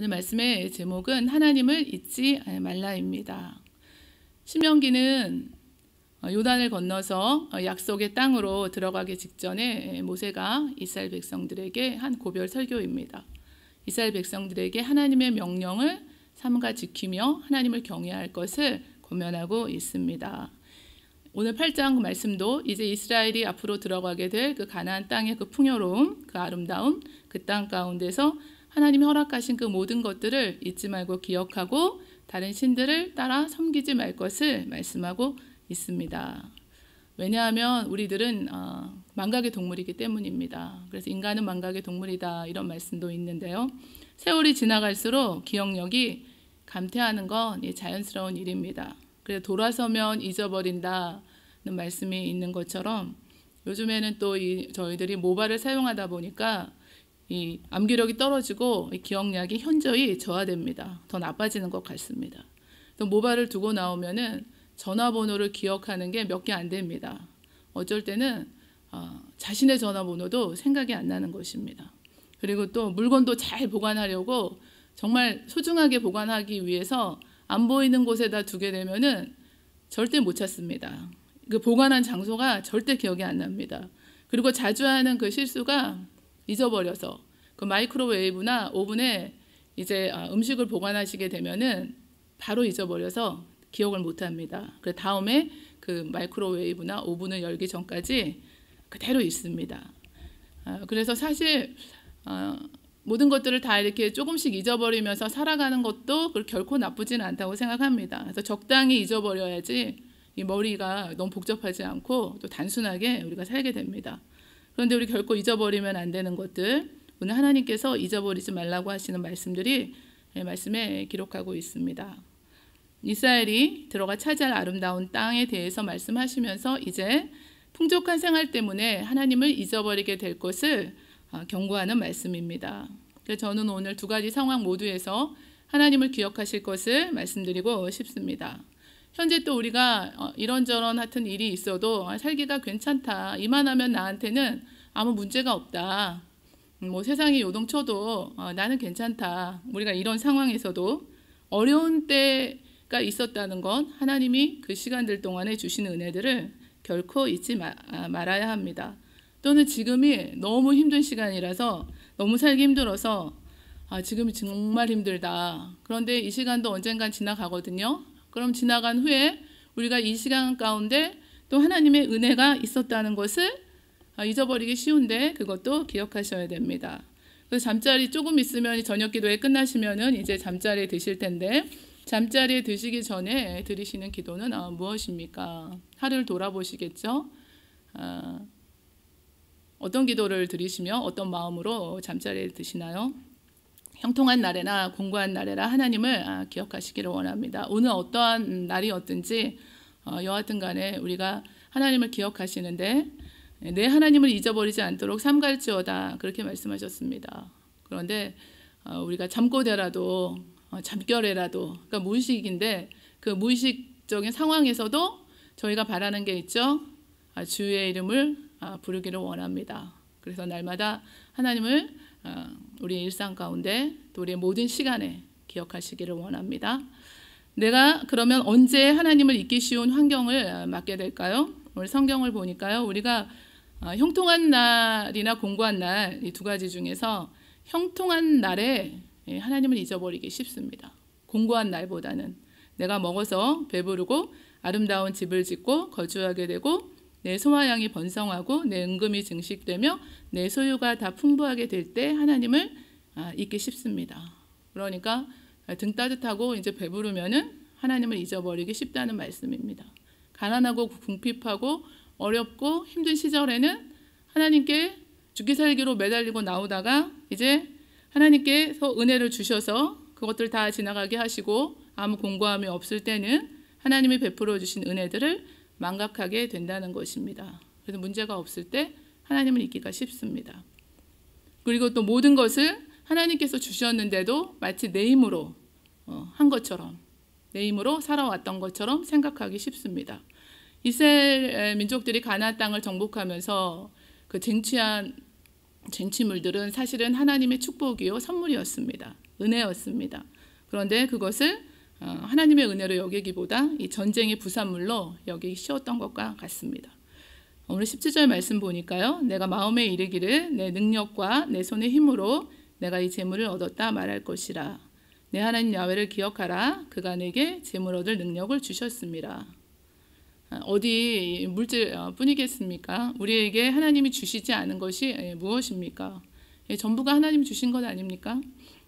오늘 말씀의 제목은 하나님을 잊지 말라입니다. 신명기는 요단을 건너서 약속의 땅으로 들어가기 직전에 모세가 이스라엘 백성들에게 한 고별 설교입니다. 이스라엘 백성들에게 하나님의 명령을 삼가 지키며 하나님을 경외할 것을 권면하고 있습니다. 오늘 8장 말씀도 이제 이스라엘이 앞으로 들어가게 될 그 가나안 땅의 그 풍요로움, 그 아름다움, 그 땅 가운데서 하나님이 허락하신 그 모든 것들을 잊지 말고 기억하고 다른 신들을 따라 섬기지 말 것을 말씀하고 있습니다. 왜냐하면 우리들은 망각의 동물이기 때문입니다. 그래서 인간은 망각의 동물이다 이런 말씀도 있는데요. 세월이 지나갈수록 기억력이 감퇴하는 건 자연스러운 일입니다. 그래서 돌아서면 잊어버린다는 말씀이 있는 것처럼 요즘에는 또 저희들이 모바일을 사용하다 보니까 이 암기력이 떨어지고 기억력이 현저히 저하됩니다. 더 나빠지는 것 같습니다. 또 모바일을 두고 나오면은 전화번호를 기억하는 게 몇 개 안 됩니다. 어쩔 때는 자신의 전화번호도 생각이 안 나는 것입니다. 그리고 또 물건도 잘 보관하려고 정말 소중하게 보관하기 위해서 안 보이는 곳에다 두게 되면은 절대 못 찾습니다. 그 보관한 장소가 절대 기억이 안 납니다. 그리고 자주 하는 그 실수가 잊어버려서 그 마이크로웨이브나 오븐에 이제 음식을 보관하시게 되면은 바로 잊어버려서 기억을 못 합니다. 그래서 다음에 그 마이크로웨이브나 오븐을 열기 전까지 그대로 있습니다. 그래서 사실 모든 것들을 다 이렇게 조금씩 잊어버리면서 살아가는 것도 결코 나쁘진 않다고 생각합니다. 그래서 적당히 잊어버려야지 이 머리가 너무 복잡하지 않고 또 단순하게 우리가 살게 됩니다. 그런데 우리 결코 잊어버리면 안 되는 것들, 오늘 하나님께서 잊어버리지 말라고 하시는 말씀들이 말씀에 기록하고 있습니다. 이스라엘이 들어가 차지할 아름다운 땅에 대해서 말씀하시면서 이제 풍족한 생활 때문에 하나님을 잊어버리게 될 것을 경고하는 말씀입니다. 그래서 저는 오늘 두 가지 상황 모두에서 하나님을 기억하실 것을 말씀드리고 싶습니다. 현재 또 우리가 이런저런 하여튼 일이 있어도 살기가 괜찮다. 이만하면 나한테는 아무 문제가 없다. 뭐 세상이 요동쳐도 나는 괜찮다. 우리가 이런 상황에서도 어려운 때가 있었다는 건 하나님이 그 시간들 동안에 주시는 은혜들을 결코 잊지 말아야 합니다. 또는 지금이 너무 힘든 시간이라서 너무 살기 힘들어서 지금이 정말 힘들다. 그런데 이 시간도 언젠간 지나가거든요. 그럼 지나간 후에 우리가 이 시간 가운데 또 하나님의 은혜가 있었다는 것을 잊어버리기 쉬운데 그것도 기억하셔야 됩니다. 그래서 잠자리 조금 있으면 저녁 기도회 끝나시면은 이제 잠자리에 드실 텐데 잠자리에 드시기 전에 드리시는 기도는 무엇입니까? 하루를 돌아보시겠죠? 어떤 기도를 드리시며 어떤 마음으로 잠자리에 드시나요? 형통한 날에나 공고한 날에나 하나님을 기억하시기를 원합니다. 오늘 어떠한 날이었든지 여하튼 간에 우리가 하나님을 기억하시는데 내 하나님을 잊어버리지 않도록 삼갈지어다 그렇게 말씀하셨습니다. 그런데 우리가 잠꼬대라도 잠결에라도 그러니까 무의식인데 그 무의식적인 상황에서도 저희가 바라는 게 있죠. 주의 이름을 부르기를 원합니다. 그래서 날마다 하나님을 우리의 일상 가운데 또 우리의 모든 시간에 기억하시기를 원합니다. 내가 그러면 언제 하나님을 잊기 쉬운 환경을 맞게 될까요? 오늘 성경을 보니까요. 우리가 형통한 날이나 공고한 날 이 두 가지 중에서 형통한 날에 하나님을 잊어버리기 쉽습니다. 공고한 날보다는 내가 먹어서 배부르고 아름다운 집을 짓고 거주하게 되고 내 소화양이 번성하고 내 은금이 증식되며 내 소유가 다 풍부하게 될 때 하나님을 잊기 쉽습니다. 그러니까 등 따뜻하고 이제 배부르면은 하나님을 잊어버리기 쉽다는 말씀입니다. 가난하고 궁핍하고 어렵고 힘든 시절에는 하나님께 죽기 살기로 매달리고 나오다가 이제 하나님께서 은혜를 주셔서 그것들 다 지나가게 하시고 아무 공고함이 없을 때는 하나님이 베풀어 주신 은혜들을 망각하게 된다는 것입니다. 그래서 문제가 없을 때 하나님을 잊기가 쉽습니다. 그리고 또 모든 것을 하나님께서 주셨는데도 마치 내 힘으로 한 것처럼 내 힘으로 살아왔던 것처럼 생각하기 쉽습니다. 이스라엘 민족들이 가나안 땅을 정복하면서 그 쟁취한 쟁취물들은 사실은 하나님의 축복이요 선물이었습니다. 은혜였습니다. 그런데 그것을 하나님의 은혜로 여기기보다 이 전쟁의 부산물로 여기기 쉬웠던 것과 같습니다. 오늘 17절 말씀 보니까요. 내가 마음에 이르기를 내 능력과 내 손의 힘으로 내가 이 재물을 얻었다 말할 것이라. 내 하나님 야훼를 기억하라. 그가 내게 재물 얻을 능력을 주셨습니다. 어디 물질 뿐이겠습니까? 우리에게 하나님이 주시지 않은 것이 무엇입니까? 전부가 하나님 주신 것 아닙니까?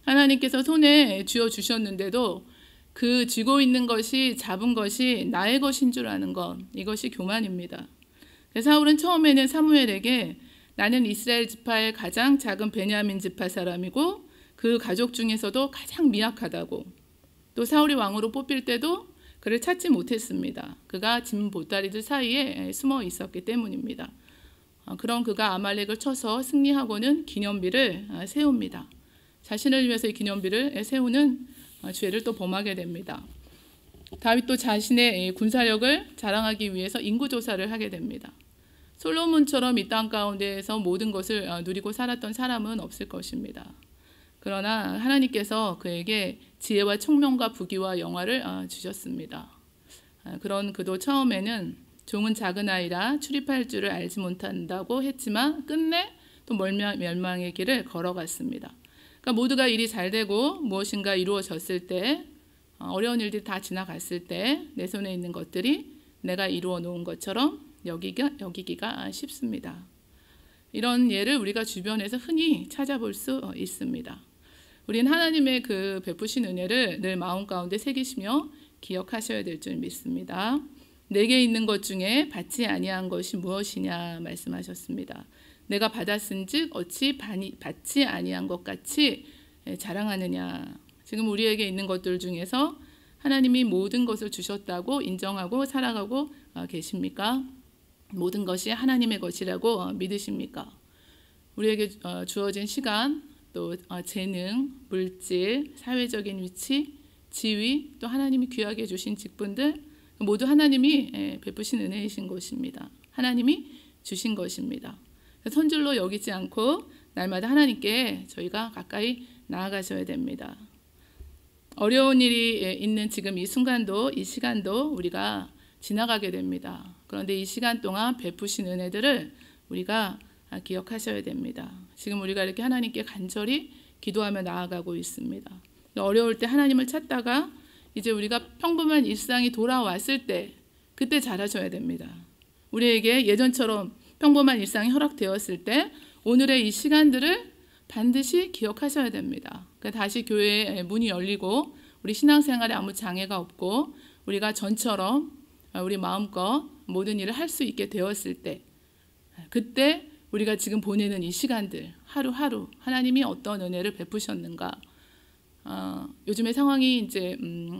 하나님께서 손에 쥐어 주셨는데도 그 쥐고 있는 것이 잡은 것이 나의 것인 줄 아는 것, 이것이 교만입니다. 사울은 처음에는 사무엘에게 나는 이스라엘 지파의 가장 작은 베냐민 지파 사람이고 그 가족 중에서도 가장 미약하다고, 또 사울이 왕으로 뽑힐 때도 그를 찾지 못했습니다. 그가 짐 보따리들 사이에 숨어 있었기 때문입니다. 그런 그가 아말렉을 쳐서 승리하고는 기념비를 세웁니다. 자신을 위해서 이 기념비를 세우는 죄를 또 범하게 됩니다. 다윗도 자신의 군사력을 자랑하기 위해서 인구조사를 하게 됩니다. 솔로몬처럼 이 땅 가운데에서 모든 것을 누리고 살았던 사람은 없을 것입니다. 그러나 하나님께서 그에게 지혜와 총명과 부귀와 영화를 주셨습니다. 그런 그도 처음에는 종은 작은 아이라 출입할 줄을 알지 못한다고 했지만 끝내 또 멸망의 길을 걸어갔습니다. 그러니까 모두가 일이 잘 되고 무엇인가 이루어졌을 때, 어려운 일들이 다 지나갔을 때 내 손에 있는 것들이 내가 이루어 놓은 것처럼 여기기가 쉽습니다. 이런 예를 우리가 주변에서 흔히 찾아볼 수 있습니다. 우리는 하나님의 그 베푸신 은혜를 늘 마음 가운데 새기시며 기억하셔야 될 줄 믿습니다. 내게 있는 것 중에 받지 아니한 것이 무엇이냐 말씀하셨습니다. 내가 받았은즉 어찌 받지 아니한 것 같이 자랑하느냐. 지금 우리에게 있는 것들 중에서 하나님이 모든 것을 주셨다고 인정하고 살아가고 계십니까? 모든 것이 하나님의 것이라고 믿으십니까? 우리에게 주어진 시간, 또 재능, 물질, 사회적인 위치, 지위, 또 하나님이 귀하게 주신 직분들 모두 하나님이 베푸신 은혜이신 것입니다. 하나님이 주신 것입니다. 선줄로 여기지 않고 날마다 하나님께 저희가 가까이 나아가셔야 됩니다. 어려운 일이 있는 지금 이 순간도, 이 시간도 우리가 지나가게 됩니다. 그런데 이 시간 동안 베푸신 은혜들을 우리가 기억하셔야 됩니다. 지금 우리가 이렇게 하나님께 간절히 기도하며 나아가고 있습니다. 어려울 때 하나님을 찾다가 이제 우리가 평범한 일상이 돌아왔을 때 그때 잘하셔야 됩니다. 우리에게 예전처럼 평범한 일상이 허락되었을 때 오늘의 이 시간들을 반드시 기억하셔야 됩니다. 그러니까 다시 교회의 문이 열리고 우리 신앙생활에 아무 장애가 없고 우리가 전처럼 우리 마음껏 모든 일을 할 수 있게 되었을 때, 그때 우리가 지금 보내는 이 시간들 하루하루 하나님이 어떤 은혜를 베푸셨는가. 요즘의 상황이 이제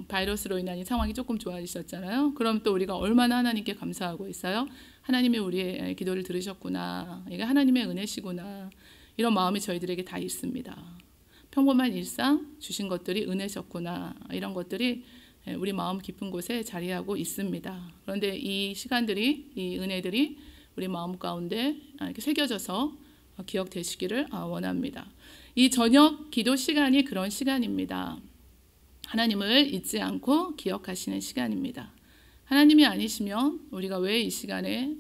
바이러스로 인한 이 상황이 조금 좋아지셨잖아요. 그럼 또 우리가 얼마나 하나님께 감사하고 있어요. 하나님이 우리의 기도를 들으셨구나. 이게 하나님의 은혜시구나. 이런 마음이 저희들에게 다 있습니다. 평범한 일상 주신 것들이 은혜셨구나. 이런 것들이 우리 마음 깊은 곳에 자리하고 있습니다. 그런데 이 시간들이, 이 은혜들이 우리 마음 가운데 이렇게 새겨져서 기억되시기를 원합니다. 이 저녁 기도 시간이 그런 시간입니다. 하나님을 잊지 않고 기억하시는 시간입니다. 하나님이 아니시면 우리가 왜 이 시간에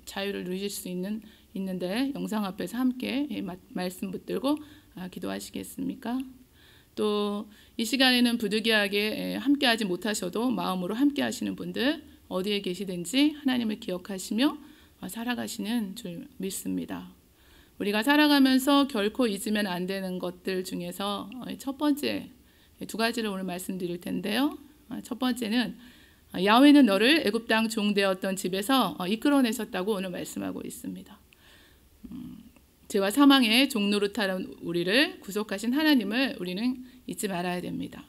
자유를 누릴 수 있는데 영상 앞에서 함께 말씀 붙들고 기도하시겠습니까? 또 이 시간에는 부득이하게 함께하지 못하셔도 마음으로 함께하시는 분들 어디에 계시든지 하나님을 기억하시며 살아가시는 줄 믿습니다. 우리가 살아가면서 결코 잊으면 안 되는 것들 중에서 첫 번째 두 가지를 오늘 말씀드릴 텐데요. 첫 번째는 야훼는 너를 애굽 땅 종 되었던 집에서 이끌어내셨다고 오늘 말씀하고 있습니다. 죄와 사망의 종 노릇하는 우리를 구속하신 하나님을 우리는 잊지 말아야 됩니다.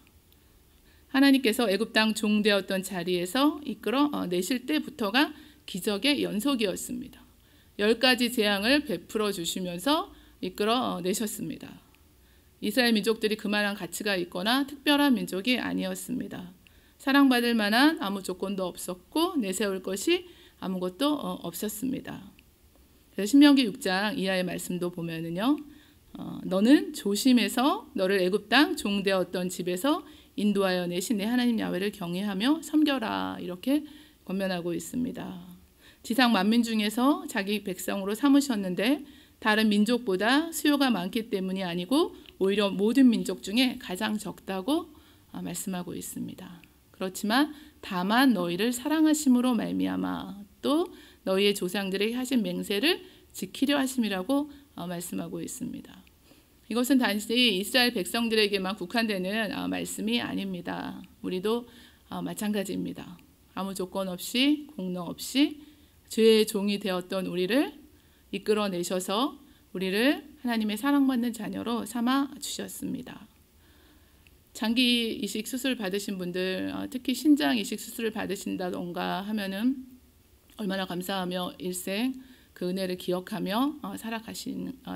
하나님께서 애굽 땅 종 되었던 자리에서 이끌어 내실 때부터가 기적의 연속이었습니다. 10가지 재앙을 베풀어 주시면서 이끌어 내셨습니다. 이스라엘 민족들이 그만한 가치가 있거나 특별한 민족이 아니었습니다. 사랑받을 만한 아무 조건도 없었고 내세울 것이 아무것도 없었습니다. 그래서 신명기 6장 이하의 말씀도 보면은요, 너는 조심해서 너를 애굽 땅 종되었던 집에서 인도하여 내신 내 하나님 야훼를 경외하며 섬겨라, 이렇게 권면하고 있습니다. 지상 만민 중에서 자기 백성으로 삼으셨는데 다른 민족보다 수요가 많기 때문이 아니고 오히려 모든 민족 중에 가장 적다고 말씀하고 있습니다. 그렇지만 다만 너희를 사랑하심으로 말미암아 또 너희의 조상들에게 하신 맹세를 지키려 하심이라고 말씀하고 있습니다. 이것은 단지 이스라엘 백성들에게만 국한되는 말씀이 아닙니다. 우리도 마찬가지입니다. 아무 조건 없이 공로 없이 죄의 종이 되었던 우리를 이끌어내셔서 우리를 하나님의 사랑받는 자녀로 삼아 주셨습니다. 장기 이식 수술 받으신 분들, 특히 신장 이식 수술을 받으신다던가 하면은 얼마나 감사하며 일생 그 은혜를 기억하며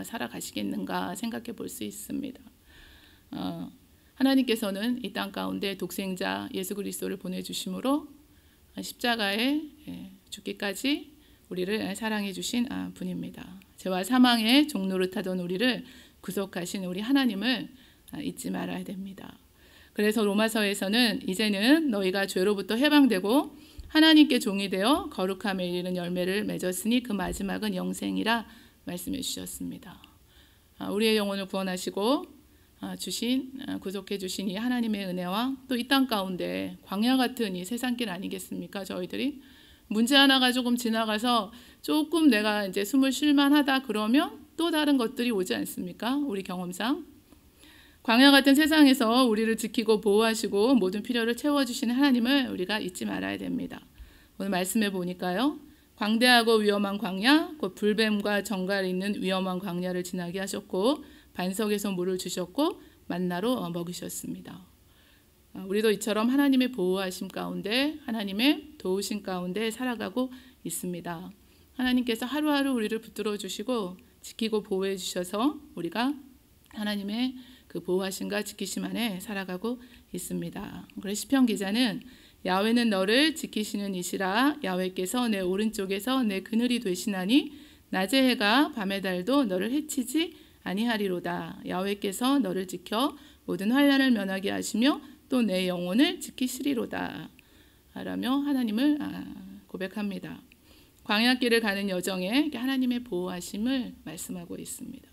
살아가시겠는가 생각해 볼 수 있습니다. 하나님께서는 이 땅 가운데 독생자 예수 그리스도를 보내주심으로 십자가에 죽기까지 우리를 사랑해 주신 분입니다. 죄와 사망의 종로를 타던 우리를 구속하신 우리 하나님을 잊지 말아야 됩니다. 그래서 로마서에서는 이제는 너희가 죄로부터 해방되고 하나님께 종이 되어 거룩함에 이르는 열매를 맺었으니 그 마지막은 영생이라 말씀해 주셨습니다. 우리의 영혼을 구원하시고 구속해 주신 이 하나님의 은혜와 또 이 땅 가운데 광야 같은 이 세상길 아니겠습니까? 저희들이 문제 하나가 조금 지나가서 조금 내가 이제 숨을 쉴만하다 그러면 또 다른 것들이 오지 않습니까? 우리 경험상 광야 같은 세상에서 우리를 지키고 보호하시고 모든 필요를 채워주시는 하나님을 우리가 잊지 말아야 됩니다. 오늘 말씀해 보니까요, 광대하고 위험한 광야, 곧 불뱀과 정갈이 있는 위험한 광야를 지나게 하셨고 반석에서 물을 주셨고 만나로 먹이셨습니다. 우리도 이처럼 하나님의 보호하심 가운데 하나님의 도우심 가운데 살아가고 있습니다. 하나님께서 하루하루 우리를 붙들어 주시고 지키고 보호해 주셔서 우리가 하나님의 그 보호하심과 지키심 안에 살아가고 있습니다. 그래서 시편 기자는 야훼는 너를 지키시는 이시라, 야훼께서 내 오른쪽에서 내 그늘이 되시나니 낮의 해가 밤의 달도 너를 해치지 아니하리로다. 야훼께서 너를 지켜 모든 환난을 면하게 하시며 또 내 영혼을 지키시리로다 라며 하나님을 고백합니다. 광야길을 가는 여정에 하나님의 보호하심을 말씀하고 있습니다.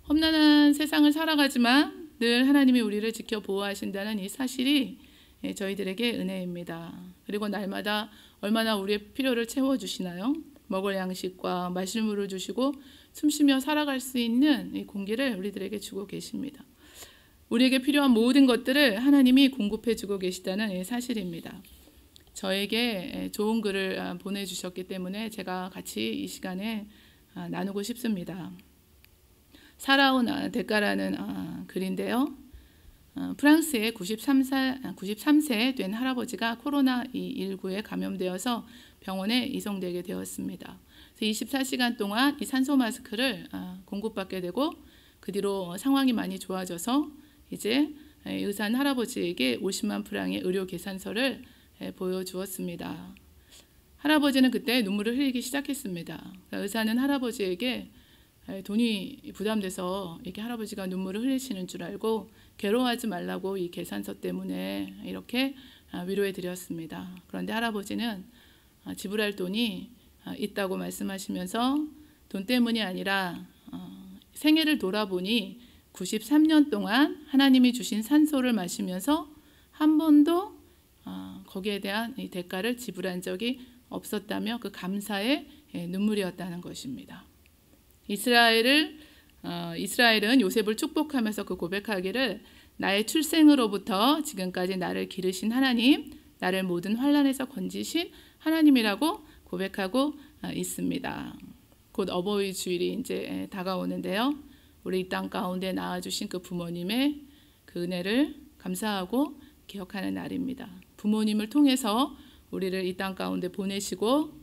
험난한 세상을 살아가지만 늘 하나님이 우리를 지켜 보호하신다는 이 사실이 저희들에게 은혜입니다. 그리고 날마다 얼마나 우리의 필요를 채워주시나요? 먹을 양식과 마실 물을 주시고 숨쉬며 살아갈 수 있는 이 공기를 우리들에게 주고 계십니다. 우리에게 필요한 모든 것들을 하나님이 공급해 주고 계시다는 사실입니다. 저에게 좋은 글을 보내주셨기 때문에 제가 같이 이 시간에 나누고 싶습니다. 살아온 대가라는 글인데요. 프랑스의 93세 된 할아버지가 코로나19에 감염되어서 병원에 이송되게 되었습니다. 24시간 동안 이 산소 마스크를 공급받게 되고 그 뒤로 상황이 많이 좋아져서 이제 의사는 할아버지에게 50만 프랑의 의료 계산서를 보여주었습니다. 할아버지는 그때 눈물을 흘리기 시작했습니다. 의사는 할아버지에게 돈이 부담돼서 이렇게 할아버지가 눈물을 흘리시는 줄 알고 괴로워하지 말라고 이 계산서 때문에 이렇게 위로해 드렸습니다. 그런데 할아버지는 지불할 돈이 있다고 말씀하시면서 돈 때문이 아니라 생애를 돌아보니 93년 동안 하나님이 주신 산소를 마시면서 한 번도 거기에 대한 이 대가를 지불한 적이 없었다며 그 감사의 눈물이었다는 것입니다. 이스라엘은 요셉을 축복하면서 그 고백하기를 나의 출생으로부터 지금까지 나를 기르신 하나님, 나를 모든 환난에서 건지신 하나님이라고 고백하고 있습니다. 곧 어버이 주일이 이제 다가오는데요. 우리 이 땅 가운데 낳아주신 그 부모님의 그 은혜를 감사하고 기억하는 날입니다. 부모님을 통해서 우리를 이 땅 가운데 보내시고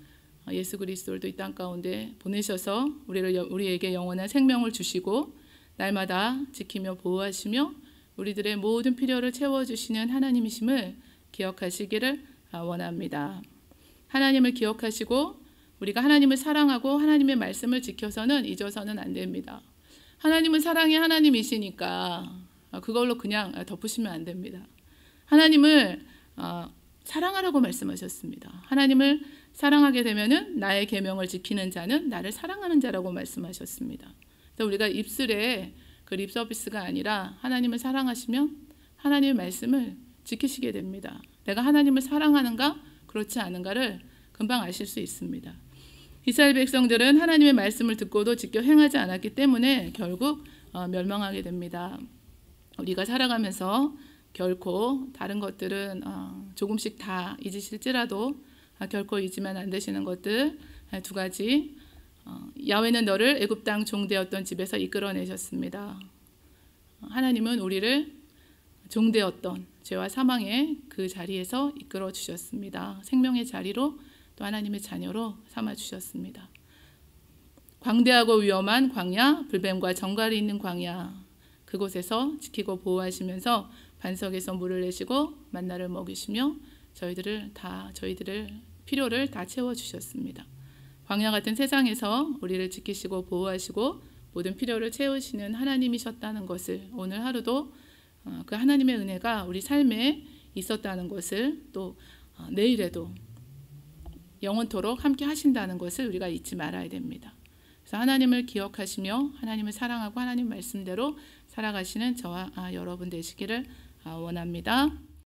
예수 그리스도를 이 땅 가운데 보내셔서 우리에게 영원한 생명을 주시고 날마다 지키며 보호하시며 우리들의 모든 필요를 채워주시는 하나님이심을 기억하시기를 원합니다. 하나님을 기억하시고 우리가 하나님을 사랑하고 하나님의 말씀을 지켜서는 잊어서는 안 됩니다. 하나님은 사랑의 하나님이시니까 그걸로 그냥 덮으시면 안 됩니다. 하나님을 사랑하라고 말씀하셨습니다. 하나님을 사랑하게 되면은 나의 계명을 지키는 자는 나를 사랑하는 자라고 말씀하셨습니다. 그래서 우리가 입술에 그 립서비스가 아니라 하나님을 사랑하시면 하나님의 말씀을 지키시게 됩니다. 내가 하나님을 사랑하는가 그렇지 않은가를 금방 아실 수 있습니다. 이스라엘 백성들은 하나님의 말씀을 듣고도 지켜 행하지 않았기 때문에 결국 멸망하게 됩니다. 우리가 살아가면서 결코 다른 것들은 조금씩 다 잊으실지라도 결코 잊으면 안 되시는 것들 두 가지. 야훼는 너를 애굽 땅 종되었던 집에서 이끌어내셨습니다. 하나님은 우리를 종되었던 죄와 사망의 그 자리에서 이끌어 주셨습니다. 생명의 자리로 또 하나님의 자녀로 삼아 주셨습니다. 광대하고 위험한 광야, 불뱀과 정갈이 있는 광야, 그곳에서 지키고 보호하시면서 반석에서 물을 내시고 만나를 먹이시며 저희들의 필요를 다 채워 주셨습니다. 광야 같은 세상에서 우리를 지키시고 보호하시고 모든 필요를 채우시는 하나님이셨다는 것을 오늘 하루도 그 하나님의 은혜가 우리 삶에 있었다는 것을 또 내일에도 영원토록 함께 하신다는 것을 우리가 잊지 말아야 됩니다. 그래서 하나님을 기억하시며 하나님을 사랑하고 하나님 말씀대로 살아가시는 저와 여러분 되시기를 원합니다.